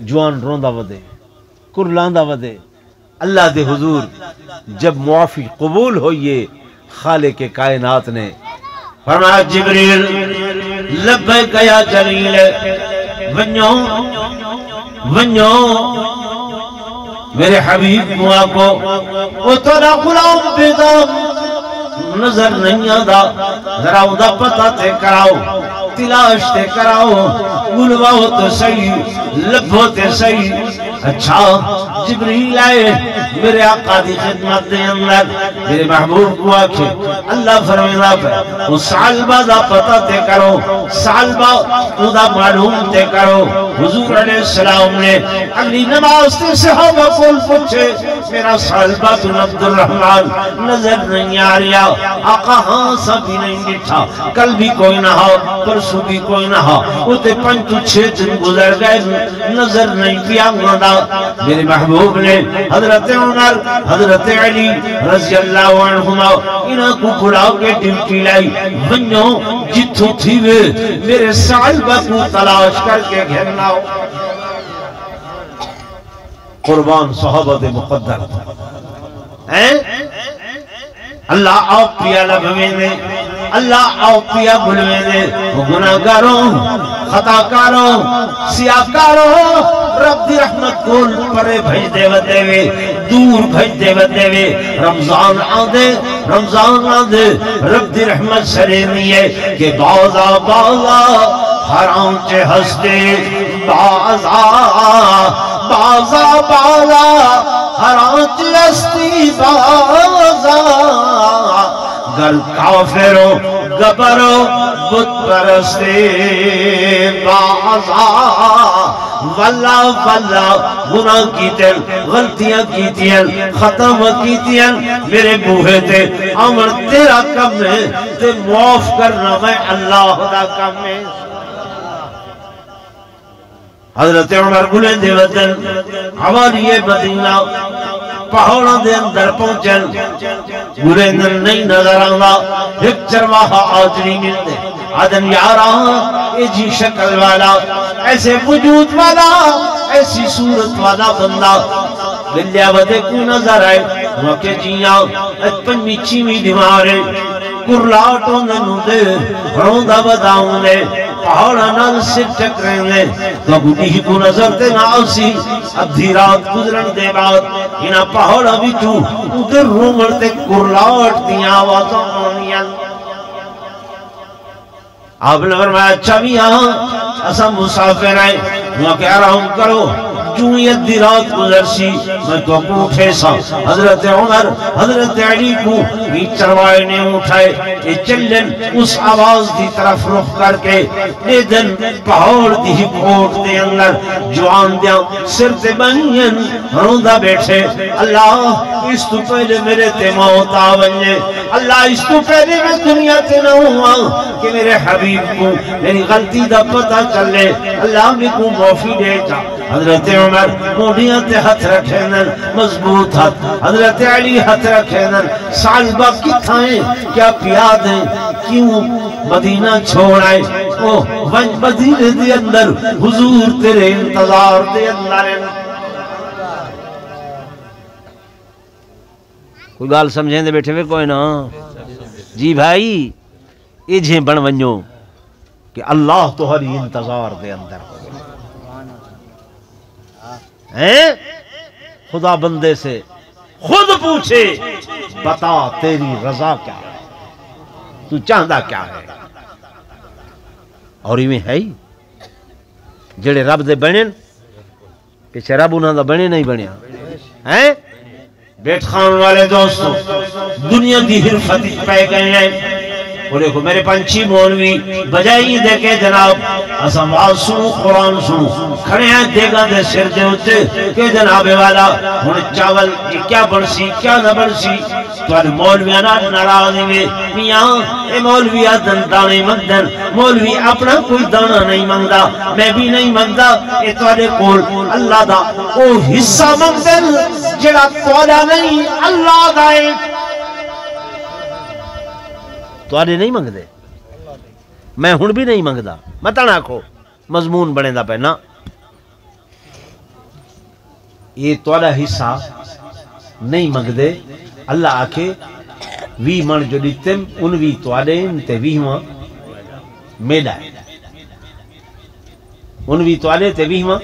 Speaker 1: جوان روندہ ودے، کرلاندہ ودے، اللہ دے حضور جب معافی قبول ہوئیے خالق کائنات نے فرمایا جبریل لبیک یا جلیل، ونیو میرے حبیب موا کو وہ تیرا غلام بیدام نظر نہیں آدھا، ذرا ادا پتہ تے کراؤ، تلاش تے کراؤ، گلواؤ تو صحیح، لبھو تے صحیح۔ اچھا جبریل آئے میرے آقا دی خدمت دے اندر، میرے محبوب کو آکھے اللہ فرمیدہ پہ وہ ثعلبہ دا پتہ تے کرو، ثعلبہ دا معلوم تے کرو۔ حضور علیہ السلام نے اگلی نماز تے صحابہ کو پوچھے میرا ثعلبہ بن عبد الرحمن نظر نہیں آ رہا، آقا ہاں سا بھی نہیں بٹھا، کل بھی کوئی نہ ہو، پرسو بھی کوئی نہ ہو، وہ تے 5-6 دن گزر گئے نظر نہیں پیا مانا۔ میرے محبوب نے حضرت عمر، حضرت علی رضی اللہ عنہما انہاں کو کھڑا کے ڈیوٹی لائی، ونیو جتھو تھی وے میرے ثعلبہ کو تلاش کر کے گھرنا ہو۔ قربان صحابہ دے مقدر اللہ آؤ پیا لبویں دے اللہ آؤ پیا بلویں دے گناہگاروں خطاکاروں سیاکاروں رب دی رحمت کول پرے بھیج دے ودے وے دور بھیج دے ودے وے رمضان آدھے رب دی رحمت سرینی ہے کہ بازا حرام چے ہستے بازا حرام چے ہستی بازا گر کافروں گبروں بت پرستے بازا واللہ گناہ کیتیں غلطیاں کیتیں ختم کیتیں میرے بوہے تے عمر تیرا کم ہے تے معاف کرنا میں اللہ دا کم ہے حضرت عمر گلے دے وطن حوالی مدینہ پہاڑوں دے اندر پہنچن گلے اندر نہیں نظر آنگا ایک چرواہا آج نہیں ملتے آدم یاراں اے جی شکل والا ایسے وجود والا ایسی صورت والا بندہ گلیا ودے کو نظر آئے موقع جیاں پنمی چیمی دیمارے کرلاٹوں ننو دے روندہ بداؤں دے پہاڑا نال سے ٹکریں دے تو گنی کو نظر دے ناؤسی اب دھی رات گزرن دے بعد انہا پہاڑا بھی تو ادھر رومر تے کرلاٹ دیا آوازوں آنیاں آپ نے فرمایا اچھا بھی یہاں ایسا مسافر آئے وہاں کہ آرام کرو جو یہ دی رات گزر سی میں تو کو اٹھے سا حضرت عمر حضرت علی کو بھی چروائے نے اٹھائے کہ چلن اس آواز دی طرف رخ کر کے اے دن پہاڑ دی کوٹ دے اندر جوان دیا سر تے بنین روندہ بیٹھے اللہ اس تو پہلے میرے تے موت آونجے اللہ اس تو پہلے میں دنیا تے نہ ہوا کہ میرے حبیب کو میری غلطی دا پتہ چلے اللہ میں کو معافی دے جا حضرت عمر موڑیاں تے ہتھ رکھینن مضبوط ہتھ حضرت علی ہتھ رکھینن صالبہ کتھائیں کیا پیاد ہیں کیوں مدینہ چھوڑ آئے ونج مدینہ دے اندر حضور تیرے انتظار دے اندر کوئی گال سمجھیں دے بیٹھے ہوئے کوئی نا جی بھائی ایجھیں بن ونجو کہ اللہ تو ہری انتظار دے اندر خدا بندے سے خود پوچھے بتا تیری رضا کیا ہے تو چاہندہ کیا ہے اور یہ ہے ہی جڑے رب دے بنن کہ رب انہاں دا بنے نہیں بنیا بیٹھ خان والے دوستوں دنیا دی حرفت پہ گئے ہیں اور دیکھو میرے پنچھی مولوی بجائی دے کے جناب اسم آسوں قرآن سوں کھڑے ہیں دیگاں دے سر دے ہوتے کہ جناب والا ہن چاول کیا بڑسی کیا نہ بڑسی تو آنے مولویانا ناراضی میں میاں اے مولویہ دندانے مندن مولوی اپنا کوئی دانا نہیں مانگدا میں بھی نہیں مانگدا اے تو آنے کول اللہ دا او حصہ مندن جڑا تولا نہیں اللہ دائے تو آنے نہیں مانگ دے میں ہن بھی نہیں مانگدا متانا کھو مضمون بنے دا پہنا یہ تولا حصہ نہیں مانگ دے اللہ آکھے وی من جو دیتم ان وی توالے تے وی ہوا میڈا ہے ان وی توالے تے وی ہوا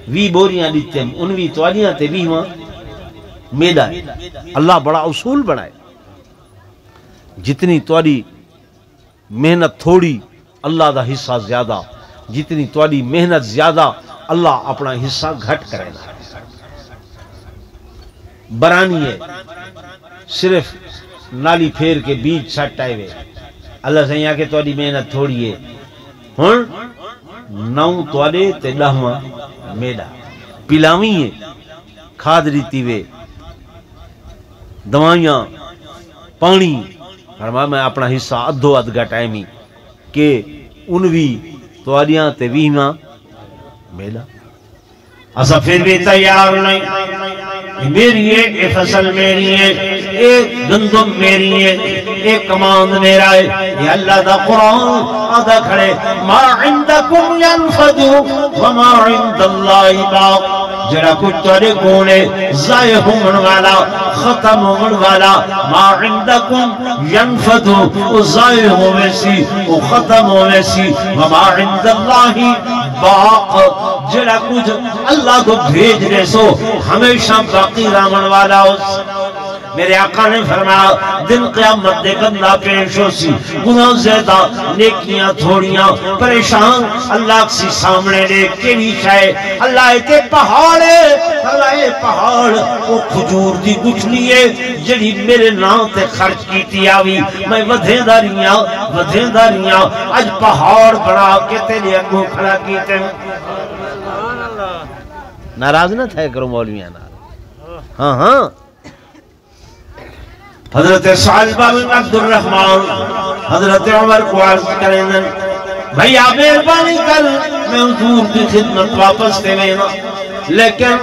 Speaker 1: وی بوریاں دیتم ان وی توالیاں تے وی ہوا میڈا ہے اللہ بڑا اصول بنائے جتنی توالی محنت تھوڑی اللہ دا حصہ زیادہ جتنی توالی محنت زیادہ اللہ اپنا حصہ گھٹ کرے گا برانی ہے صرف نالی پھیر کے بیج سٹ آئے ہوئے اللہ سے یہاں کہ توالی محنت تھوڑی ہے ہن نو توالے تے دہواں میڈا پلاوی ہے کھاد ریتی وے دوائیاں پانی فرمایا میں اپنا حصہ ادھو ادگا ٹائمی کہ انوی توالیاں تے ویہاں میلا اسا پھر بھی تیار نہیں میری ہے اے فصل میری ہے اے گندم میری ہے اے کماند میرا ہے یہ اللہ دا قرآن آدھا کھڑے ما عندکم ینفد وما عند اللہ باق جڑا کچھ تورے کونے ضائع ہون والا ختم ہون والا ما عندکم ینفد او ضائع ہوئے سی او ختم ہوئے سی وما عند اللہ باق جڑا کچھ اللہ کو بھیج رہے سو ہمیشہ باقی رامن والا اس میرے آقا نے فرمایا دن قیامت دے بندہ پیش ہو سی گناہ زیادہ نیکیاں تھوڑیاں پریشان اللہ کی سامنے لے کیڑی شائے اللہ تے پہاڑے اللہ پہاڑ وہ کھجور دی گچھلی ہے جڑی میرے نام تے خرچ کیتی آوی میں ودھیں داریاں آج پہاڑ بڑا کے تیرے اگوں کھڑا کیتے
Speaker 3: ناراض نہ تھے کرو مولویاں ہاں ہاں
Speaker 1: حضرت صالبہ بن عبد الرحمن حضرت عمر کو عرض کریں بھئی آپ مہربانی کر میں حضور کی خدمت واپس دے لینا لیکن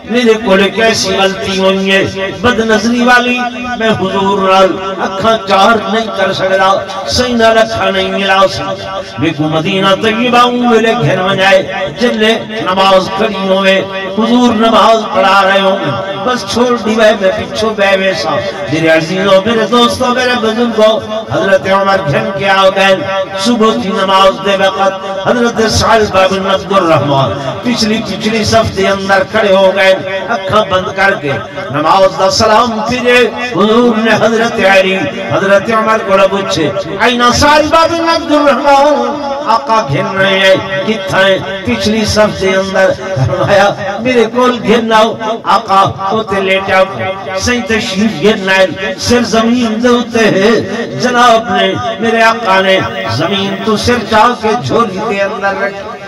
Speaker 1: میرے کول کیسی غلطی ہوئی ہے بد نظری والی میں حضور نال اکھاں چار نہیں کر سکتا سینہ رکھا نہیں ملا سکتا میرے مدینہ طیبہ میرے گھر میں جائے جلے نماز کھڑی ہوئے حضور نماز پڑھا رہے ہوں بس چھوڑ دی میں پیچھو بے ویسا میرے عزیزوں میرے دوستوں میرے بزرگوں حضرت عمر گھن کے آؤ گئے صبح کی نماز دے وقت حضرت صالبہ بن عبد الرحمن پچھلی صف دے اندر کھڑے ہو گئے اکھاں بند کر کے نماز دا سلام پھرے حضور نے حضرت علی حضرت عمر کو پوچھے اینا صالبہ بن عبد الرحمن آقا گھن رہے ہیں کتھائیں پچھلی صف دے اندر فرمایا میرے کول گھن لاؤ آقا ہوتے لیٹ آؤ سہی تشریف گھن آئے سر زمین دوتے ہیں جناب نے میرے آقا نے زمین تو سر چاہ کے جھولی کے اندر رکھ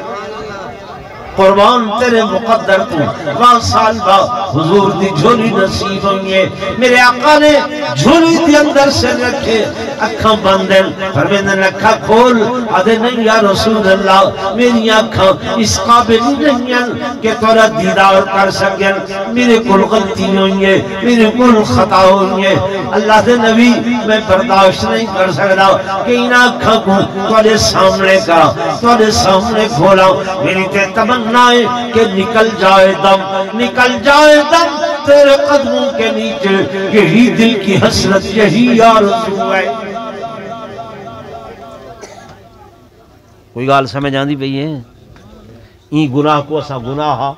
Speaker 1: قربان تیرے مقدر تو وہاں سال با حضور دی جھولی نصیب ہوئی ہے میرے آقا نے جھولی دی اندر سے رکھے اکھاں بندن فرمیدن اکھاں کھول آدھے نہیں یا رسول اللہ میری آنکھاں اس قابل نہیں ہیں کہ تورا دیدار کر سکیں میرے کل غلطی ہوئی ہے میرے کل خطا ہوئی ہے اللہ دے نبی میں برداشت نہیں کر سکتا کہ ان آنکھاں کو تورے سامنے کا تورے سامنے کھولا میری تے تمنا ہے کہ نکل جائے دم تیرے قدموں کے نیچے یہی دل کی حسرت یہی آرزو ہے
Speaker 3: کوئی گال سمجھ آندی پئی ہے این گناہ کو اسا گناہ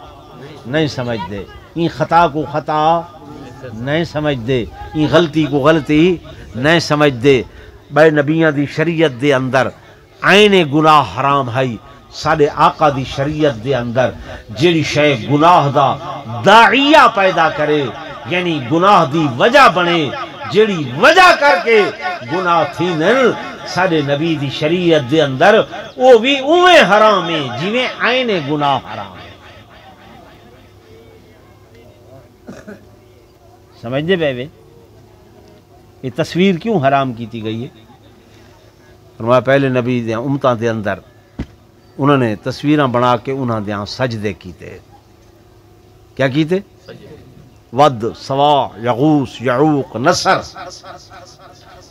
Speaker 3: نہیں سمجھ دے این خطا کو خطا نہیں سمجھ دے این غلطی کو غلطی نہیں سمجھ دے بے نبیاں دی شریعت دے اندر عین گناہ حرام ہے سارے آقا دی شریعت دے اندر جیڑی شے گناہ دا داعیہ پیدا کرے یعنی گناہ دی وجہ بنے جیڑی وجہ کر کے گناہ تھی نل سارے نبی دی شریعت دے اندر وہ بھی اوے حرام ہے جویں عین گناہ حرام ہے سمجھ دے بے یہ تصویر کیوں حرام کیتی گئی ہے فرمایا پہلے نبی دے امتاں دے اندر انہوں نے تصویراں بنا کے انہوں نے سجدے کیتے کیا کیتے ود سوا یغوس یعوق نصر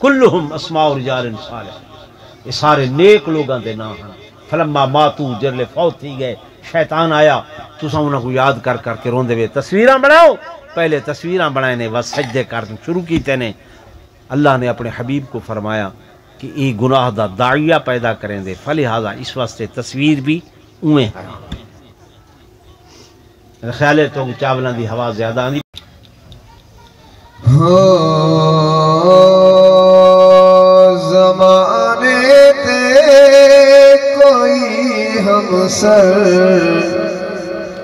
Speaker 3: کلہم اسماء رجال صالح یہ سارے نیک لوگاں دے نام ہیں فلما ماتو جرلے فوت تھی گئے شیطان آیا تساں انہوں کو یاد کر کر کے روندے ہوئے تصویراں بناؤ پہلے تصویراں بنائے نے وہ سجدے کرنے شروع کیتے نے اللہ نے اپنے حبیب کو فرمایا کہ یہ گناہ دا داعیہ پیدا کریں دے فلہذا اس واسطے تصویر بھی اویں حرام میرا خیال ہے تو چاولاں دی ہوا زیادہ آندی
Speaker 2: زمانے تے کوئی ہم سر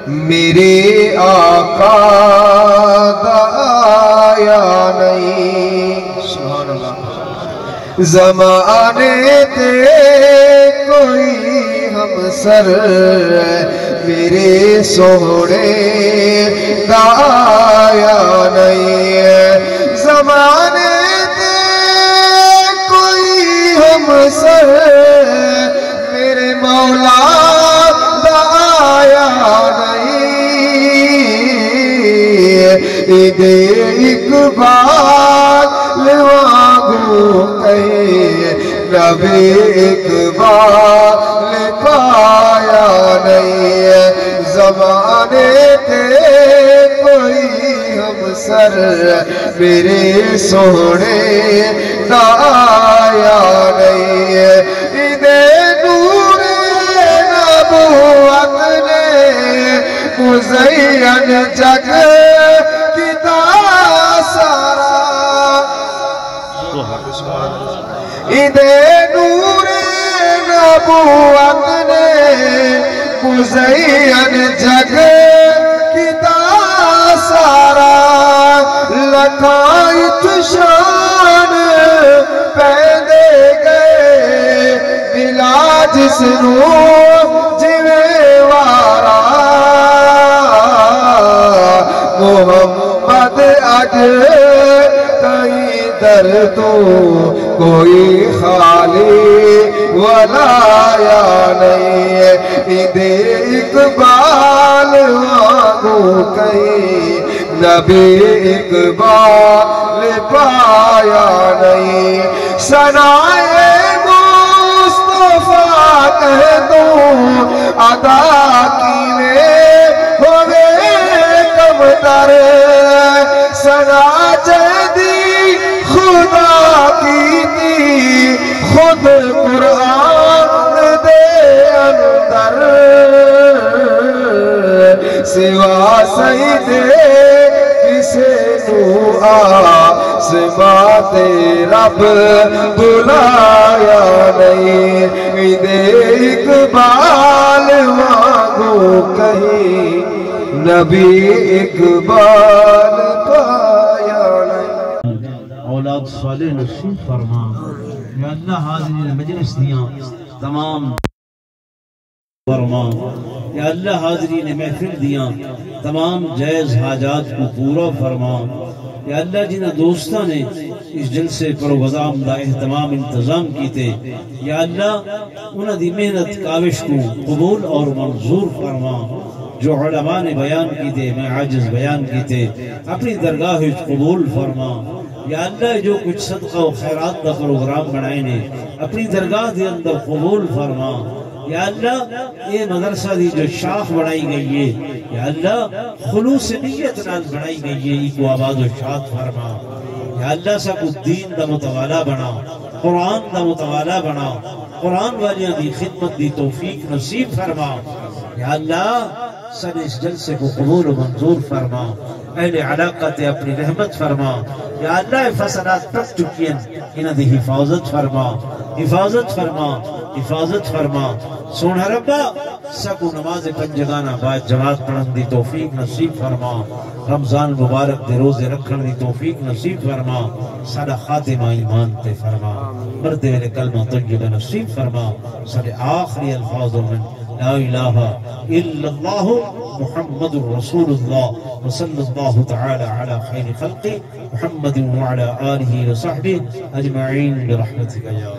Speaker 2: میرے آقا دا آیا نہیں سبحان اللہ زمانے تے کوئی ہم سر میرے سوڑے دا آیا نہیں زمانے تے کوئی ہم سر میرے مولا دا آیا نہیں دے اقبال لواگو کہیں نبی اقبال پایا نہیں زمانے تے کوئی ہم سر میرے سونے دا آیا نہیں ہے عیدِ نور نبوت نے مزین جگ کیتا سارا عیدِ نور نبوت نے مزین جگ کیتا سارا لکھائت شان پہندے گئے ملا جس نو جوے وارا محمد اج کہیں در تو کوئی خالی ولایا نہیں ہے عید اقبال وانگو کہیں نبی اقبال پایا نہیں ثنائے مصطفیٰ کہہ دوں ادا کینے ہوئے کم تر ثنا جدی خدا کی تھی خود قرآن دے اندر سوا سید کسے نو آسماں تے رب بلایا نہیں عید اقبال وانگو کہیں نبی اقبال پایا نہیں
Speaker 3: اولاد صالح نصیب فرما یا اللہ حاضرین مجلس دیاں تمام فرما یا اللہ حاضرین محفل دیاں تمام جائز حاجات کو پورا فرما یا اللہ جنہ دوستہ نے اس جلسے پر وضام دا اہتمام انتظام کیتے یا اللہ انہ دی محنت کاوش کو قبول اور منظور فرما جو علماء نے بیان کیتے میں عاجز بیان کیتے اپنی درگاہ قبول فرما یا اللہ جو کچھ صدقہ و خیرات دا پروگرام بنائے نے اپنی درگاہ دے اندر قبول فرما یا اللہ یہ مدرسہ دی جو شاخ بنائی گئی ہے یا اللہ خلوص نیت نال بنائی گئی ہے ایک آباد و شاد فرما یا اللہ سب الدین دا متوالا بنا قرآن دا متوالا بنا قرآن والیاں دی خدمت دی توفیق نصیب فرما یا اللہ سب اس جلسے کو قبول و منظور فرما اہل علاقہ تے اپنی رحمت فرما یا اللہ فسادات پک چکی ہیں انہاں دی حفاظت فرما حفاظت فرما حفاظت فرما سونا ربا سکو نماز پنجگانا بعد جماعت پڑھن دی توفیق نصیب فرما رمضان مبارک دے روزے رکھن دی توفیق نصیب فرما سارا خاتمہ ایمان تے فرما مرد ویلے کلمہ طیبہ نصیب فرما سارے آخری الفاظ من لا الہ الا اللہ محمد رسول اللہ وصلی اللہ تعالی علی خیر خلق محمد وعلی آلہ وصحبہ اجمعین برحمتک یا